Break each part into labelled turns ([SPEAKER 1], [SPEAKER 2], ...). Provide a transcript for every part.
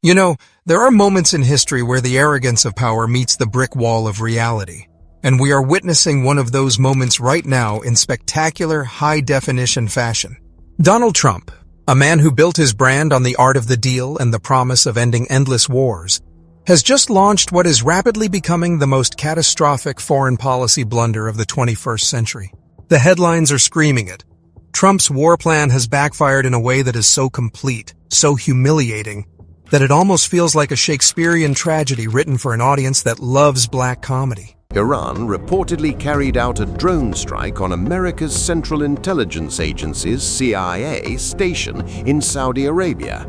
[SPEAKER 1] You know, there are moments in history where the arrogance of power meets the brick wall of reality. And we are witnessing one of those moments right now in spectacular, high-definition fashion. Donald Trump, a man who built his brand on the art of the deal and the promise of ending endless wars, has just launched what is rapidly becoming the most catastrophic foreign policy blunder of the 21st century. The headlines are screaming it. Trump's war plan has backfired in a way that is so complete, so humiliating, that it almost feels like a Shakespearean tragedy written for an audience that loves black comedy.
[SPEAKER 2] Iran reportedly carried out a drone strike on America's Central Intelligence Agency's CIA station in Saudi Arabia.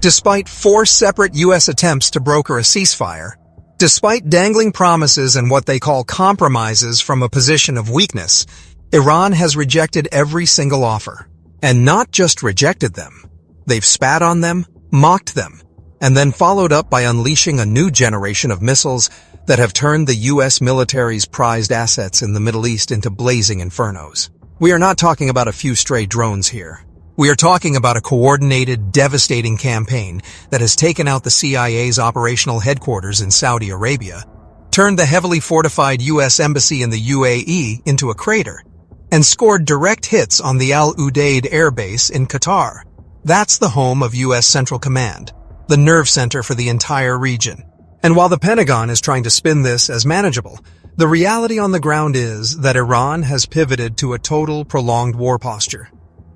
[SPEAKER 1] Despite 4 separate U.S. attempts to broker a ceasefire, despite dangling promises and what they call compromises from a position of weakness, Iran has rejected every single offer. And not just rejected them. They've spat on them, mocked them, and then followed up by unleashing a new generation of missiles that have turned the U.S. military's prized assets in the Middle East into blazing infernos. We are not talking about a few stray drones here. We are talking about a coordinated, devastating campaign that has taken out the CIA's operational headquarters in Saudi Arabia, turned the heavily fortified U.S. embassy in the UAE into a crater, and scored direct hits on the Al Udeid air base in Qatar. That's the home of U.S. Central Command, the nerve center for the entire region. And while the Pentagon is trying to spin this as manageable, the reality on the ground is that Iran has pivoted to a total, prolonged war posture.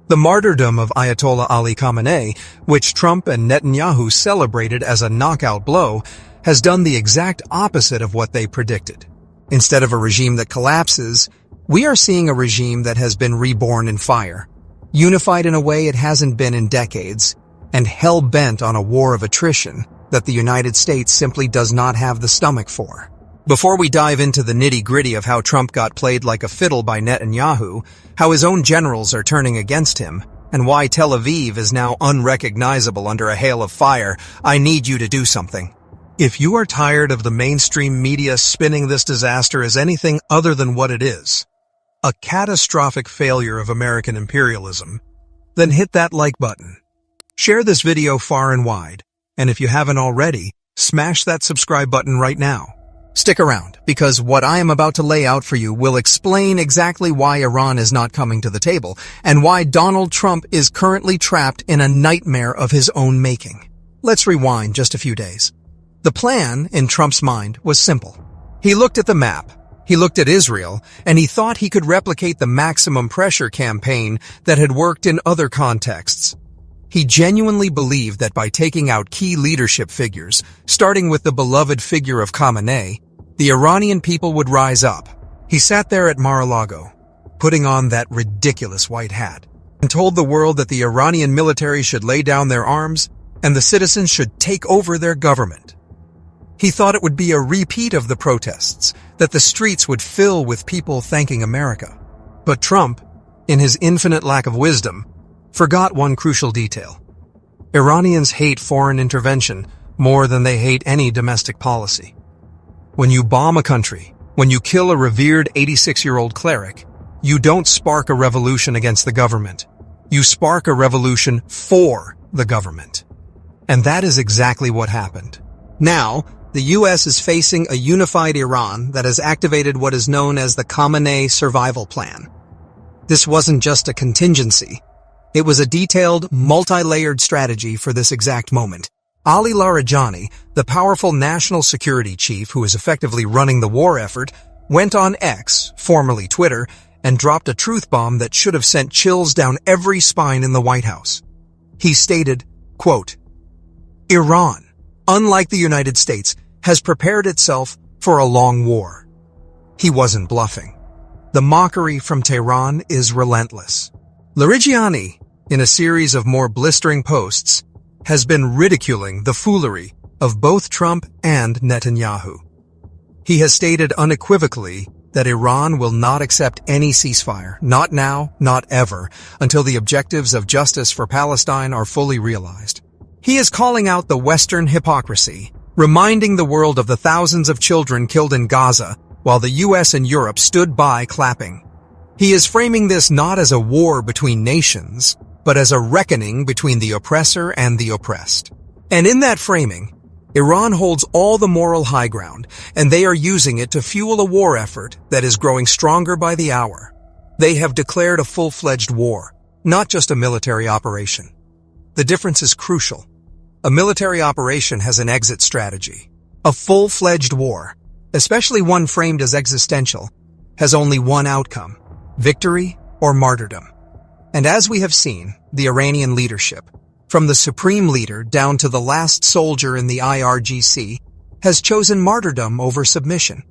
[SPEAKER 1] The martyrdom of Ayatollah Ali Khamenei, which Trump and Netanyahu celebrated as a knockout blow, has done the exact opposite of what they predicted. Instead of a regime that collapses, we are seeing a regime that has been reborn in fire, unified in a way it hasn't been in decades, and hell-bent on a war of attrition that the United States simply does not have the stomach for. Before we dive into the nitty-gritty of how Trump got played like a fiddle by Netanyahu, how his own generals are turning against him, and why Tel Aviv is now unrecognizable under a hail of fire, I need you to do something. If you are tired of the mainstream media spinning this disaster as anything other than what it is, a catastrophic failure of American imperialism, then hit that like button. Share this video far and wide, and if you haven't already, smash that subscribe button right now. Stick around, because what I am about to lay out for you will explain exactly why Iran is not coming to the table, and why Donald Trump is currently trapped in a nightmare of his own making. Let's rewind just a few days. The plan, in Trump's mind, was simple. He looked at the map. He looked at Israel, and he thought he could replicate the maximum pressure campaign that had worked in other contexts. He genuinely believed that by taking out key leadership figures, starting with the beloved figure of Khamenei, the Iranian people would rise up. He sat there at Mar-a-Lago, putting on that ridiculous white hat, and told the world that the Iranian military should lay down their arms and the citizens should take over their government. He thought it would be a repeat of the protests, that the streets would fill with people thanking America. But Trump, in his infinite lack of wisdom, forgot one crucial detail. Iranians hate foreign intervention more than they hate any domestic policy. When you bomb a country, when you kill a revered 86-year-old cleric, you don't spark a revolution against the government. You spark a revolution for the government. And that is exactly what happened. Now, the U.S. is facing a unified Iran that has activated what is known as the Khamenei Survival Plan. This wasn't just a contingency. It was a detailed, multi-layered strategy for this exact moment. Ali Larijani, the powerful national security chief who is effectively running the war effort, went on X, formerly Twitter, and dropped a truth bomb that should have sent chills down every spine in the White House. He stated, quote, "Iran, unlike the United States, has prepared itself for a long war." He wasn't bluffing. The mockery from Tehran is relentless. Larijani, in a series of more blistering posts, has been ridiculing the foolery of both Trump and Netanyahu. He has stated unequivocally that Iran will not accept any ceasefire, not now, not ever, until the objectives of justice for Palestine are fully realized. He is calling out the Western hypocrisy, reminding the world of the thousands of children killed in Gaza while the US and Europe stood by clapping. He is framing this not as a war between nations, but as a reckoning between the oppressor and the oppressed. And in that framing, Iran holds all the moral high ground, and they are using it to fuel a war effort that is growing stronger by the hour. They have declared a full-fledged war, not just a military operation. The difference is crucial. A military operation has an exit strategy. A full-fledged war, especially one framed as existential, has only one outcome: victory or martyrdom. And as we have seen, the Iranian leadership, from the supreme leader down to the last soldier in the IRGC, has chosen martyrdom over submission.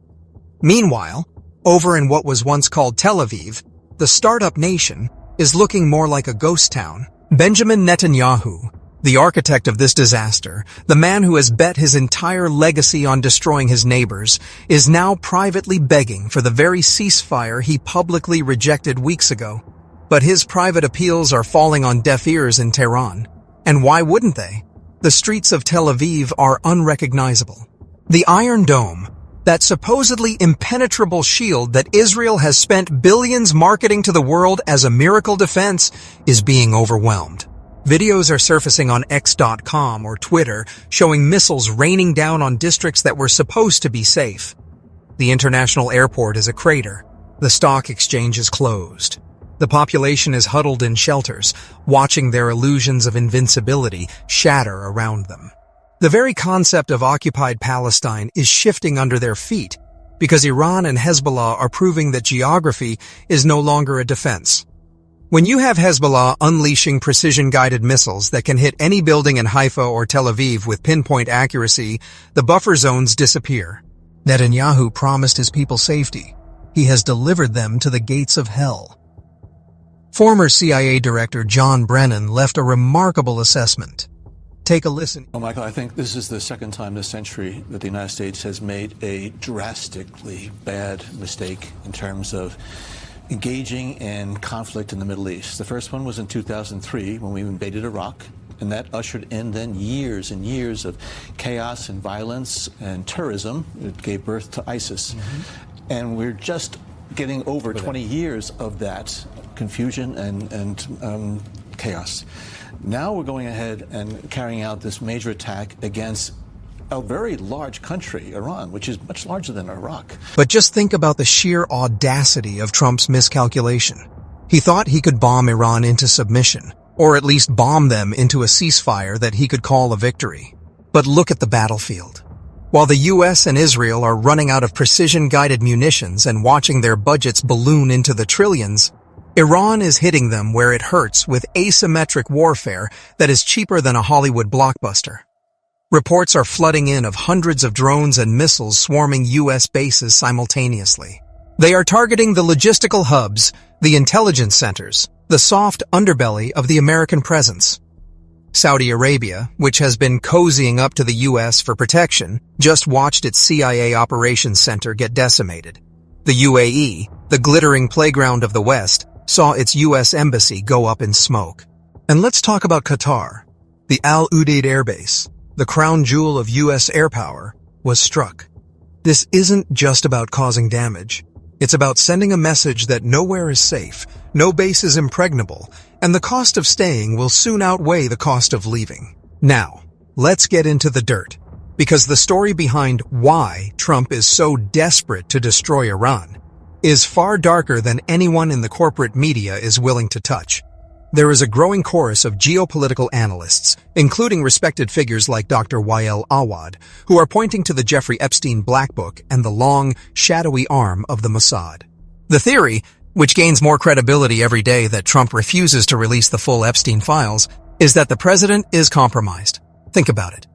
[SPEAKER 1] Meanwhile, over in what was once called Tel Aviv, the startup nation is looking more like a ghost town. Benjamin Netanyahu, the architect of this disaster, the man who has bet his entire legacy on destroying his neighbors, is now privately begging for the very ceasefire he publicly rejected weeks ago. But his private appeals are falling on deaf ears in Tehran. And why wouldn't they? The streets of Tel Aviv are unrecognizable. The Iron Dome, that supposedly impenetrable shield that Israel has spent billions marketing to the world as a miracle defense, is being overwhelmed. Videos are surfacing on X.com or Twitter showing missiles raining down on districts that were supposed to be safe. The international airport is a crater. The stock exchange is closed. The population is huddled in shelters, watching their illusions of invincibility shatter around them. The very concept of occupied Palestine is shifting under their feet because Iran and Hezbollah are proving that geography is no longer a defense. When you have Hezbollah unleashing precision-guided missiles that can hit any building in Haifa or Tel Aviv with pinpoint accuracy, the buffer zones disappear. Netanyahu promised his people safety. He has delivered them to the gates of hell. Former CIA Director John Brennan left a remarkable assessment. Take a listen.
[SPEAKER 3] Well, Michael, I think this is the second time this century that the United States has made a drastically bad mistake in terms of engaging in conflict in the Middle East. The first one was in 2003 when we invaded Iraq, and that ushered in then years and years of chaos and violence and terrorism. It gave birth to ISIS. And we're just getting over 20 years of that confusion and chaos. Now we're going ahead and carrying out this major attack against a very large country, Iran, which is much larger than Iraq.
[SPEAKER 1] But just think about the sheer audacity of Trump's miscalculation. He thought he could bomb Iran into submission, or at least bomb them into a ceasefire that he could call a victory. But look at the battlefield. While the US and Israel are running out of precision-guided munitions and watching their budgets balloon into the trillions, Iran is hitting them where it hurts with asymmetric warfare that is cheaper than a Hollywood blockbuster. Reports are flooding in of hundreds of drones and missiles swarming US bases simultaneously. They are targeting the logistical hubs, the intelligence centers, the soft underbelly of the American presence. Saudi Arabia, which has been cozying up to the US for protection, just watched its CIA operations center get decimated. The UAE, the glittering playground of the West, saw its US embassy go up in smoke. And let's talk about Qatar. The Al Udeid Air Base, the crown jewel of US air power, was struck. This isn't just about causing damage. It's about sending a message that nowhere is safe, no base is impregnable, and the cost of staying will soon outweigh the cost of leaving. Now, let's get into the dirt, because the story behind why Trump is so desperate to destroy Iran is far darker than anyone in the corporate media is willing to touch. There is a growing chorus of geopolitical analysts, including respected figures like Dr. Wael Awad, who are pointing to the Jeffrey Epstein Black Book and the long, shadowy arm of the Mossad. The theory, which gains more credibility every day that Trump refuses to release the full Epstein files, is that the president is compromised. Think about it.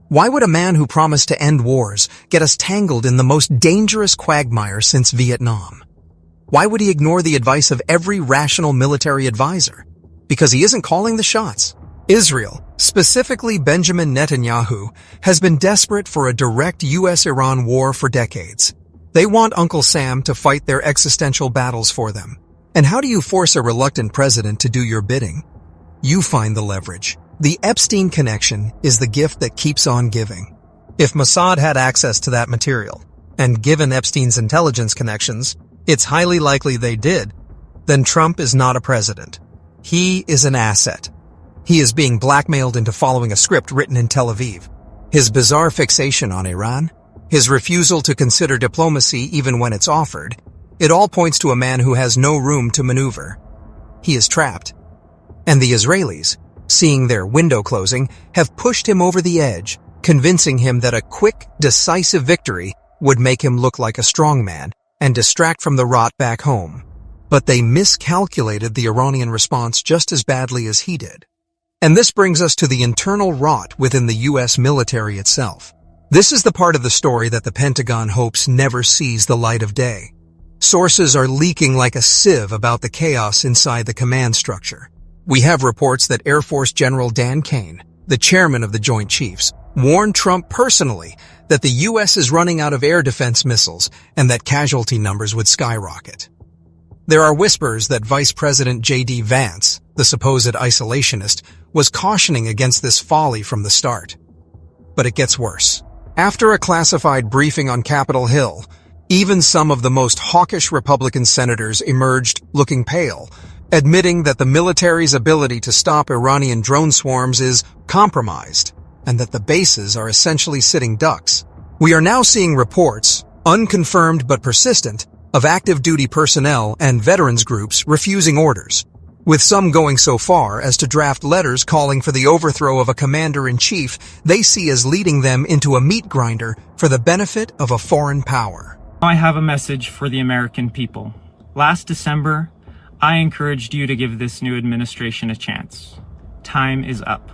[SPEAKER 1] Why would a man who promised to end wars get us tangled in the most dangerous quagmire since Vietnam? Why would he ignore the advice of every rational military advisor? Because he isn't calling the shots. Israel, specifically Benjamin Netanyahu, has been desperate for a direct US-Iran war for decades. They want Uncle Sam to fight their existential battles for them. And how do you force a reluctant president to do your bidding? You find the leverage. The Epstein connection is the gift that keeps on giving. If Mossad had access to that material, and given Epstein's intelligence connections, it's highly likely they did, then Trump is not a president. He is an asset. He is being blackmailed into following a script written in Tel Aviv. His bizarre fixation on Iran, his refusal to consider diplomacy even when it's offered, it all points to a man who has no room to maneuver. He is trapped. And the Israelis, seeing their window closing, have pushed him over the edge, convincing him that a quick, decisive victory would make him look like a strongman and distract from the rot back home. But they miscalculated the Iranian response just as badly as he did. And this brings us to the internal rot within the U.S. military itself. This is the part of the story that the Pentagon hopes never sees the light of day. Sources are leaking like a sieve about the chaos inside the command structure. We have reports that Air Force General Dan Kane, the chairman of the Joint Chiefs, warned Trump personally that the U.S. is running out of air defense missiles and that casualty numbers would skyrocket. There are whispers that Vice President J.D. Vance, the supposed isolationist, was cautioning against this folly from the start. But it gets worse. After a classified briefing on Capitol Hill, even some of the most hawkish Republican senators emerged looking pale, admitting that the military's ability to stop Iranian drone swarms is compromised, and that the bases are essentially sitting ducks. We are now seeing reports, unconfirmed but persistent, of active duty personnel and veterans groups refusing orders, with some going so far as to draft letters calling for the overthrow of a commander-in-chief they see as leading them into a meat grinder for the benefit of a foreign power.
[SPEAKER 4] I have a message for the American people. Last December, I encouraged you to give this new administration a chance. Time is up.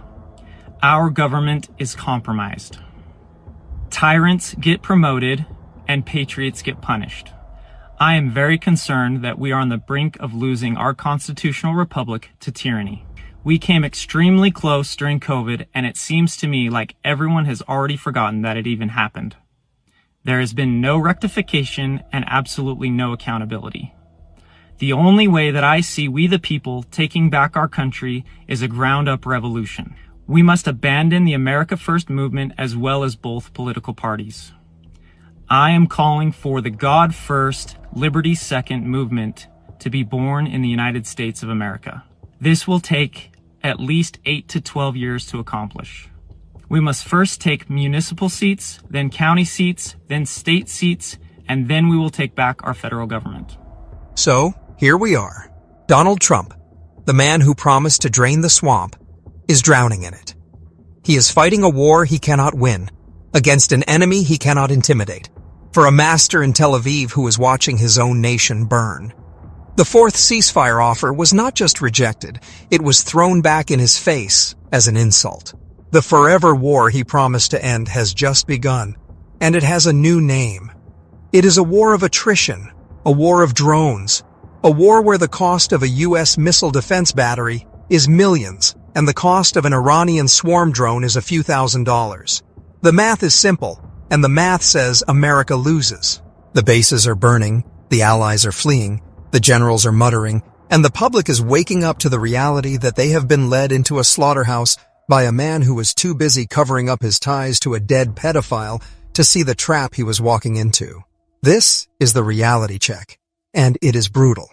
[SPEAKER 4] Our government is compromised. Tyrants get promoted and patriots get punished. I am very concerned that we are on the brink of losing our constitutional republic to tyranny. We came extremely close during COVID, and it seems to me like everyone has already forgotten that it even happened. There has been no rectification and absolutely no accountability. The only way that I see we the people taking back our country is a ground-up revolution. We must abandon the America First movement as well as both political parties. I am calling for the God First, Liberty Second movement to be born in the United States of America. This will take at least 8 to 12 years to accomplish. We must first take municipal seats, then county seats, then state seats, and then we will take back our federal government.
[SPEAKER 1] So, here we are. Donald Trump, the man who promised to drain the swamp, is drowning in it. He is fighting a war he cannot win, against an enemy he cannot intimidate, for a master in Tel Aviv who is watching his own nation burn. The fourth ceasefire offer was not just rejected, it was thrown back in his face as an insult. The forever war he promised to end has just begun, and it has a new name. It is a war of attrition, a war of drones, a war where the cost of a U.S. missile defense battery is millions, and the cost of an Iranian swarm drone is a few $1,000s. The math is simple, and the math says America loses. The bases are burning, the allies are fleeing, the generals are muttering, and the public is waking up to the reality that they have been led into a slaughterhouse by a man who was too busy covering up his ties to a dead pedophile to see the trap he was walking into. This is the reality check, and it is brutal.